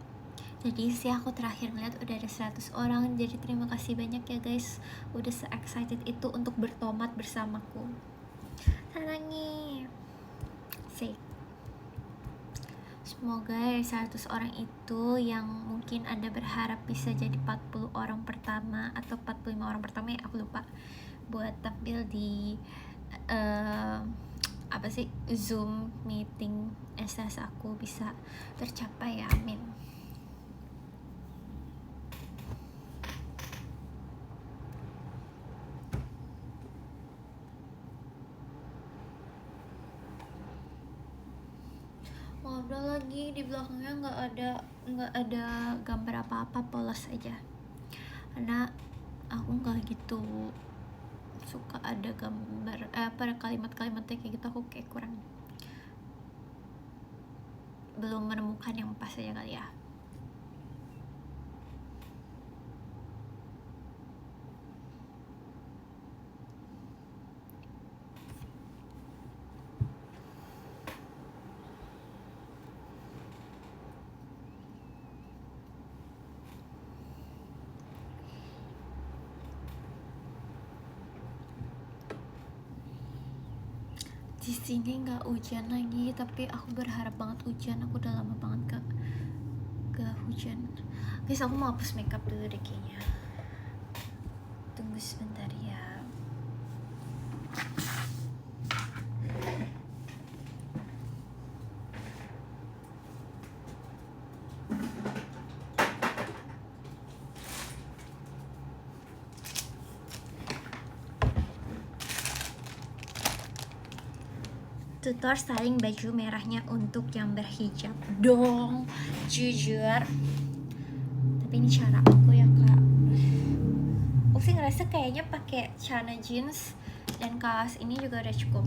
Jadi sih aku terakhir ngeliat udah ada 100 orang. Jadi terima kasih banyak ya guys, udah se-excited itu untuk bertomat bersamaku. Sarangi say. Semoga dari 100 orang itu yang mungkin Anda berharap bisa jadi 40 orang pertama atau 45 orang pertama ya, aku lupa, buat tampil di Zoom meeting SS aku bisa tercapai ya, amin. Ngobrol lagi, di belakangnya nggak ada gambar apa-apa, polos aja, karena aku nggak gitu suka ada gambar pada kalimat-kalimatnya kayak gitu. Aku kayak belum menemukan yang pas aja kali ya. Di sini nggak hujan lagi, tapi aku berharap banget hujan. Aku udah lama banget gak hujan. Guys, aku mau hapus makeup dulu deh kayaknya. Tunggu sebentar ya. Tutor styling baju merahnya untuk yang berhijab dong, jujur. Tapi ini cara aku ya kak. Aku sih ngerasa kayaknya pakai celana jeans dan kaos ini juga udah cukup.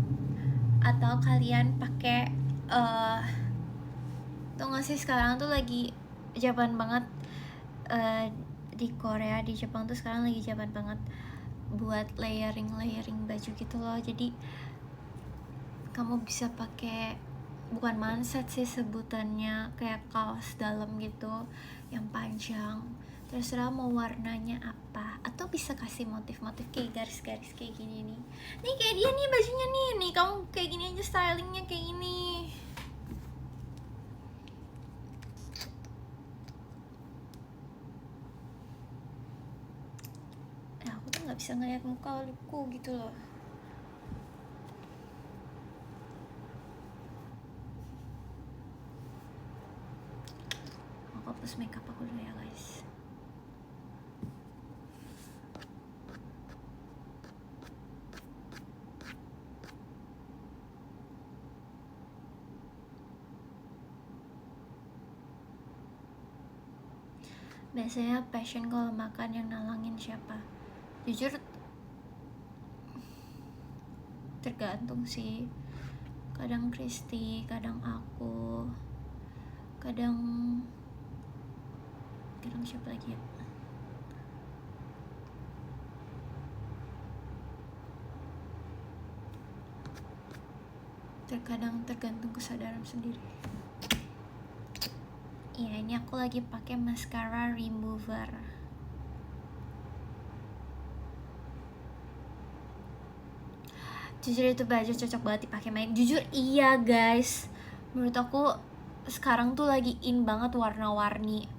Atau kalian pakai tuh nggak sih, sekarang tuh lagi zaman banget di Korea, di Jepang tuh sekarang lagi zaman banget buat layering baju gitu loh. Jadi kamu bisa pakai, bukan manset sih sebutannya, kayak kaos dalam gitu yang panjang, terserah mau warnanya apa, atau bisa kasih motif-motif kayak garis-garis kayak gini nih. Nih kayak dia nih bajunya nih kamu kayak gini aja stylingnya kayak gini. bisa ngeliat muka lipku gitu loh. Aku hapus makeup aku dulu ya guys. Biasanya passion kalau makan yang nalangin siapa? Jujur tergantung sih. Kadang Kristi, kadang aku, kadang siapa lagi ya? Tergantung kesadaran sendiri. Iya, ini aku lagi pakai mascara remover. Jujur itu baju cocok banget dipakai main. Jujur iya guys, menurut aku sekarang tuh lagi in banget warna-warni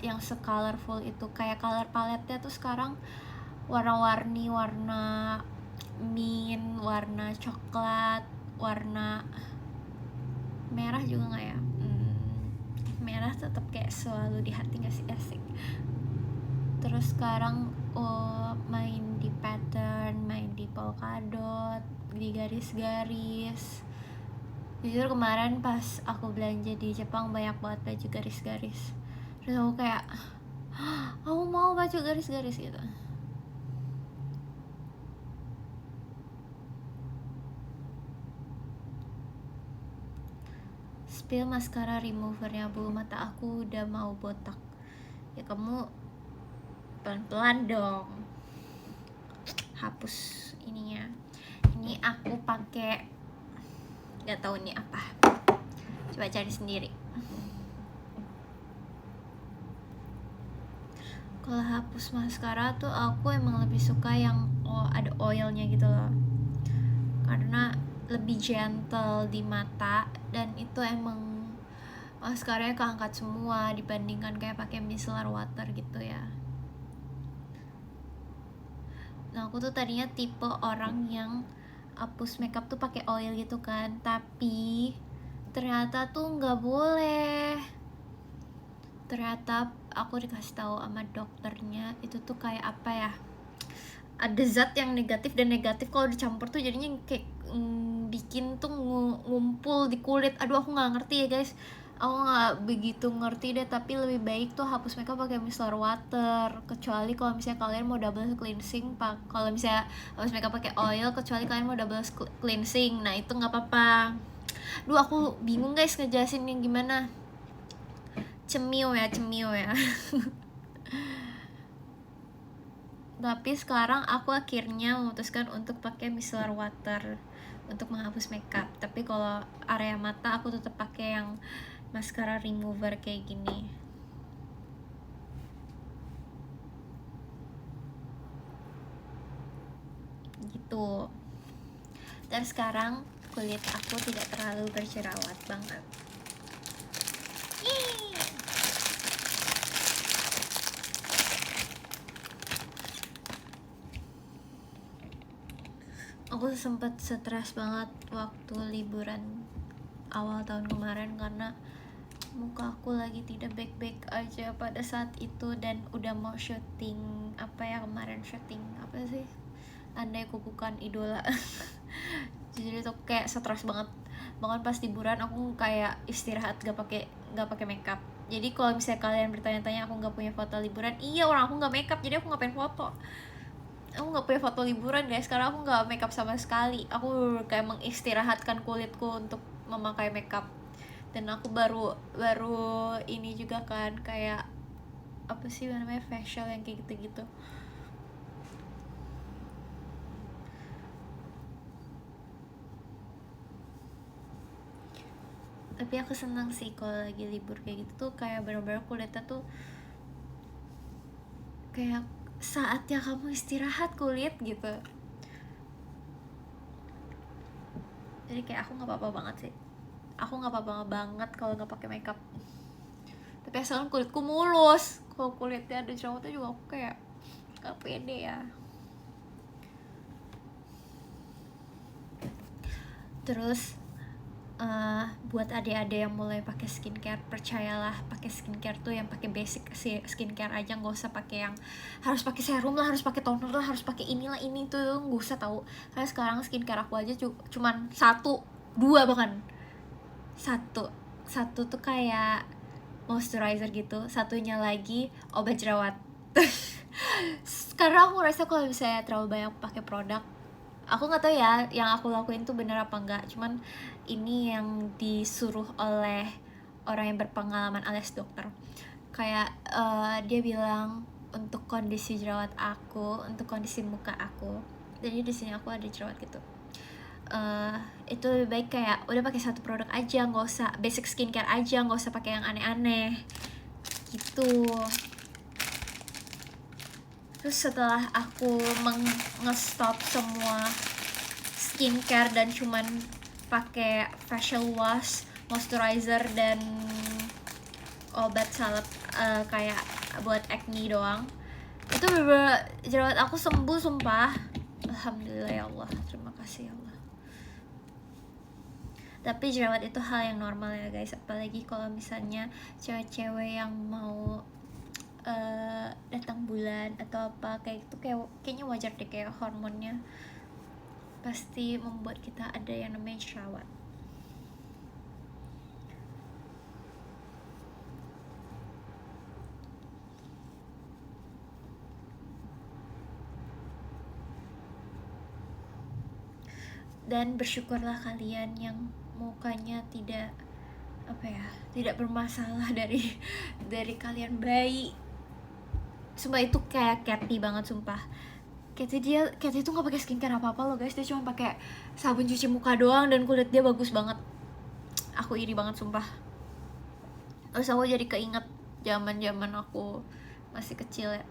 yang se-colorful itu. Kayak color palette-nya tuh sekarang warna-warni, warna mint, warna coklat, warna merah juga nggak ya? Merah tetap kayak selalu di hati nggak sih, asik. Terus sekarang main di pattern, main di polka dot, di garis-garis. Jujur kemarin pas aku belanja di Jepang banyak banget baju garis-garis. Terus aku kayak aku mau baju garis-garis gitu. Spill mascara removernya bu, mata aku udah mau botak. Ya kamu pelan-pelan dong. Hapus ininya. Ini aku pakai, nggak tahu ini apa. Coba cari sendiri. Kalau hapus maskara tuh aku emang lebih suka yang ada oilnya gitu loh. Karena lebih gentle di mata dan itu emang maskaranya keangkat semua dibandingkan kayak pakai micellar water gitu ya. Nah, aku tuh tadinya tipe orang yang hapus makeup tuh pakai oil gitu kan, tapi ternyata tuh nggak boleh. Ternyata aku dikasih tahu sama dokternya itu tuh kayak apa ya, ada zat yang negatif, dan negatif kalau dicampur tuh jadinya kayak bikin tuh ngumpul di kulit. Aduh, aku nggak ngerti ya guys, aku nggak begitu ngerti deh. Tapi lebih baik tuh hapus makeup pakai micellar water, kecuali kalau misalnya kalian mau double cleansing. Kalau misalnya hapus makeup pakai oil, kecuali kalian mau double cleansing, nah itu nggak apa-apa. Duh, aku bingung guys ngejelasin yang gimana. Cemil ya Tapi sekarang aku akhirnya memutuskan untuk pakai micellar water untuk menghapus makeup. Tapi kalau area mata aku tetap pakai yang mascara remover kayak gini. Gitu. Dan sekarang kulit aku tidak terlalu berjerawat banget. Yeay. Aku sempet stres banget waktu liburan awal tahun kemarin karena muka aku lagi tidak baik-baik aja pada saat itu. Dan udah mau syuting kemarin syuting apa sih, Andai Aku Bukan Idola. Jadi itu kayak stres banget. Bahkan pas liburan aku kayak istirahat gak pakai makeup. Jadi kalau misalnya kalian bertanya-tanya aku nggak punya foto liburan, iya, orang aku nggak makeup jadi aku ngapain foto. Aku nggak punya foto liburan guys, karena aku nggak makeup sama sekali. Aku kayak mengistirahatkan kulitku untuk memakai makeup. Dan aku baru ini juga kan, kayak apa sih namanya, facial yang kayak gitu-gitu. Tapi aku senang sih kalau lagi libur kayak gitu tuh, kayak bener-bener kulitnya tuh kayak saatnya kamu istirahat kulit gitu. Jadi kayak aku nggak apa-apa banget sih. Aku nggak apa-apa banget kalau nggak pakai makeup. Tapi asalkan kulitku mulus. Kalau kulitnya ada jerawatnya juga aku kayak nggak pede ya. Terus buat adik-adik yang mulai pakai skincare, percayalah, pakai skincare tuh yang pakai basic skincare aja, nggak usah pakai yang harus pakai serum lah, harus pakai toner lah, harus pakai inilah ini tuh, nggak usah tahu. Karena sekarang skincare aku aja cuman dua bahkan satu tuh kayak moisturizer gitu, satunya lagi obat jerawat. Karena aku ngerasa kalau misalnya terlalu banyak pakai produk, aku nggak tahu ya yang aku lakuin tuh bener apa enggak, cuman ini yang disuruh oleh orang yang berpengalaman alias dokter. Kayak dia bilang untuk kondisi jerawat aku, untuk kondisi muka aku, jadi di sini aku ada jerawat gitu, itu lebih baik kayak udah pakai satu produk aja, nggak usah basic skincare aja, nggak usah pakai yang aneh-aneh gitu. Terus setelah aku nge-stop semua skincare dan cuman pakai facial wash, moisturizer, dan obat salep kayak buat acne doang, itu bener-bener jerawat aku sembuh, sumpah. Alhamdulillah ya Allah, terima kasih ya Allah. Tapi jerawat itu hal yang normal ya guys, apalagi kalau misalnya cewek-cewek yang mau datang bulan atau apa kayak itu, kayaknya wajar deh, kayak hormonnya pasti membuat kita ada yang namanya jerawat. Dan bersyukurlah kalian yang mukanya tidak bermasalah dari kalian bayi. Sumpah itu kayak Cathy banget, sumpah. Cathy itu nggak pakai skincare apa-apa loh guys, dia cuma pakai sabun cuci muka doang dan kulit dia bagus banget. Aku iri banget sumpah. Terus aku jadi keinget zaman aku masih kecil ya,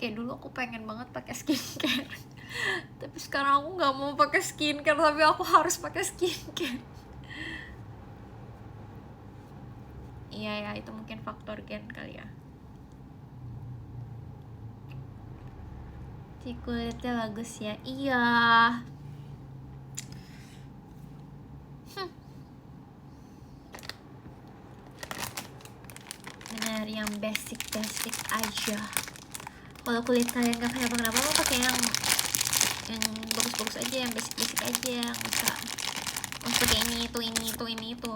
kayak dulu aku pengen banget pakai skincare. Tapi sekarang aku nggak mau pakai skincare, tapi aku harus pakai skincare. Iya ya, itu mungkin faktor gen kali ya. Si kulitnya bagus ya, iya. Bener, yang basic aja. Kalau kulit kalian gak kenapa-kenapa, mau pakai yang bagus-bagus aja, yang basic aja, nggak usah pakai ini itu.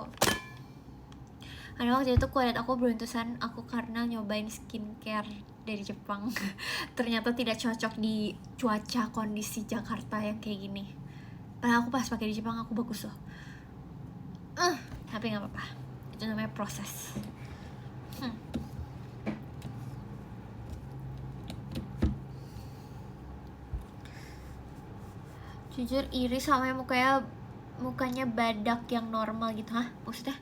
Karena waktu itu kulit aku beruntusan aku karena nyobain skincare dari Jepang. Ternyata tidak cocok di cuaca kondisi Jakarta yang kayak gini. Padahal aku pas pakai di Jepang aku bagus loh. Tapi nggak apa-apa, itu namanya proses. Jujur iri sama yang mukanya badak yang normal gitu. Hah? Maksudnya?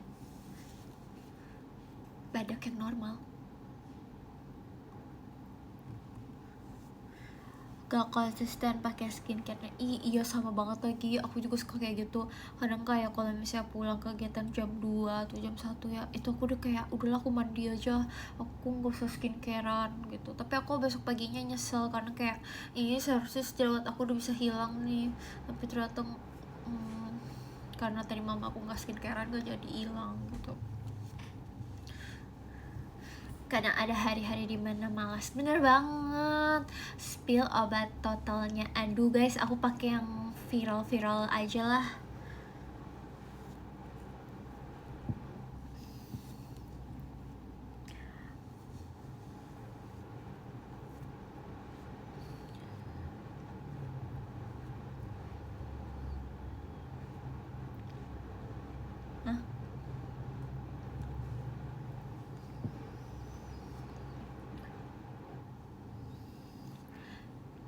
Badak yang normal? Gak konsisten pakai skincare-nya. Iya sama banget lagi, aku juga suka kayak gitu. Kadang kayak kalau misalnya pulang kegiatan jam 2 atau jam 1 ya, itu aku udah kayak udahlah aku mandi aja, aku gak usah skincarean gitu. Tapi aku besok paginya nyesel karena kayak ini seharusnya jerawat aku udah bisa hilang nih, tapi ternyata karena tadi mama aku gak skincarean gak jadi hilang gitu. Kadang ada hari-hari dimana malas, bener banget. Spill obat totalnya, aduh guys, aku pakai yang viral aja lah.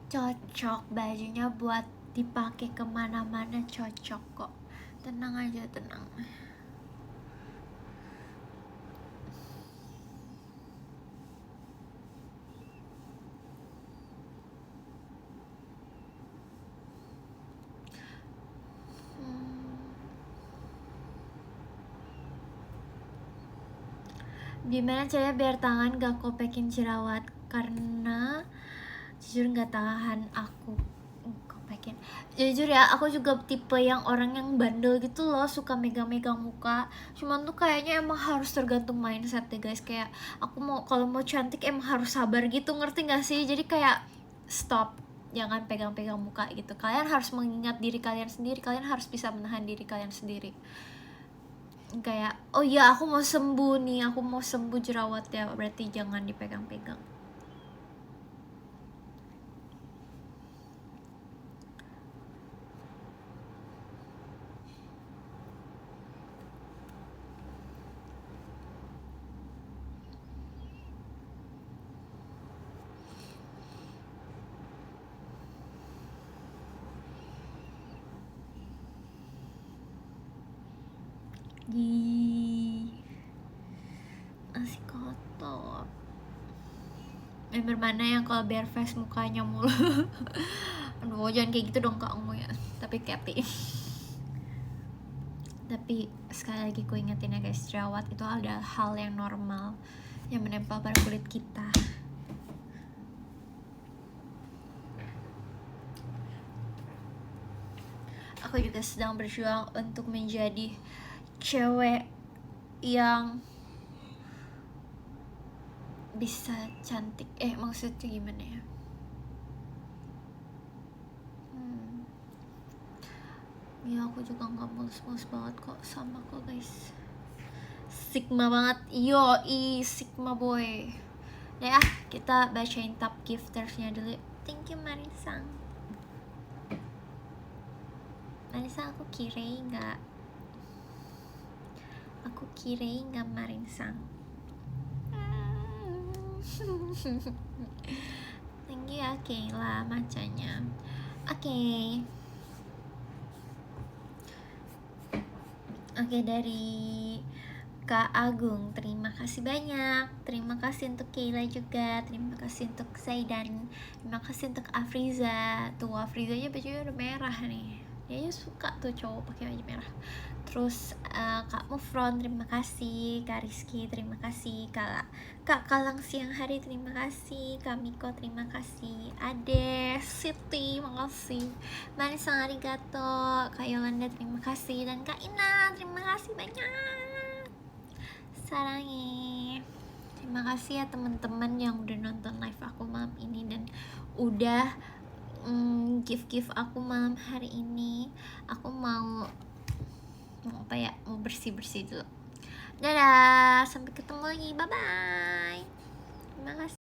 Cocok, bajunya buat dipakai kemana-mana cocok kok. Tenang aja, tenang. Gimana caranya biar tangan gak kopekin jerawat? Karena jujur gak tahan aku pengen. Jujur ya, aku juga tipe yang orang yang bandel gitu loh, suka megang-megang muka. Cuman tuh kayaknya emang harus tergantung mindset deh guys. Kayak aku mau, kalau mau cantik emang harus sabar gitu, ngerti gak sih? Jadi kayak stop, jangan pegang-pegang muka gitu. Kalian harus mengingat diri kalian sendiri, kalian harus bisa menahan diri kalian sendiri. Kayak, oh iya aku mau sembuh nih, aku mau sembuh jerawatnya, berarti jangan dipegang-pegang. Masih kotor. Member mana yang kalau bare face mukanya mulu? Aduh, jangan kayak gitu dong kak kamu ya. Tapi Katy. Tapi sekali lagi ku ingetin ya guys, jerawat itu adalah hal yang normal yang menempel pada kulit kita. Aku juga sedang berjuang untuk menjadi cewek yang bisa cantik. Maksudnya gimana ya? Ya aku juga nggak mulus-mulus banget kok, sama kok guys. Sigma banget, Sigma boy. Ya, kita bacain top giftersnya dulu. Thank you Marisa. Marisa, aku kira nggak Marisa. Thank you ya Kayla macanya. Oke, dari Kak Agung, terima kasih banyak. Terima kasih untuk Kayla juga. Terima kasih untuk Zaidan. Terima kasih untuk Afriza. Tuh Afriza aja bajunya udah merah nih. Dia suka tuh cowok pakai baju merah. Terus Kak Mufron, terima kasih. Kak Rizky, terima kasih. Kak Kalang Siang Hari, terima kasih. Kak Miko, terima kasih. Ade, Siti, makasih. Manis arigato. Kak Yolanda, terima kasih. Dan Kak Ina, terima kasih banyak. Sarangi. Terima kasih ya teman-teman yang udah nonton live aku malam ini dan udah gift aku malam hari ini. Aku mau bersih dulu. Dadah, sampai ketemu lagi, bye bye. Terima kasih.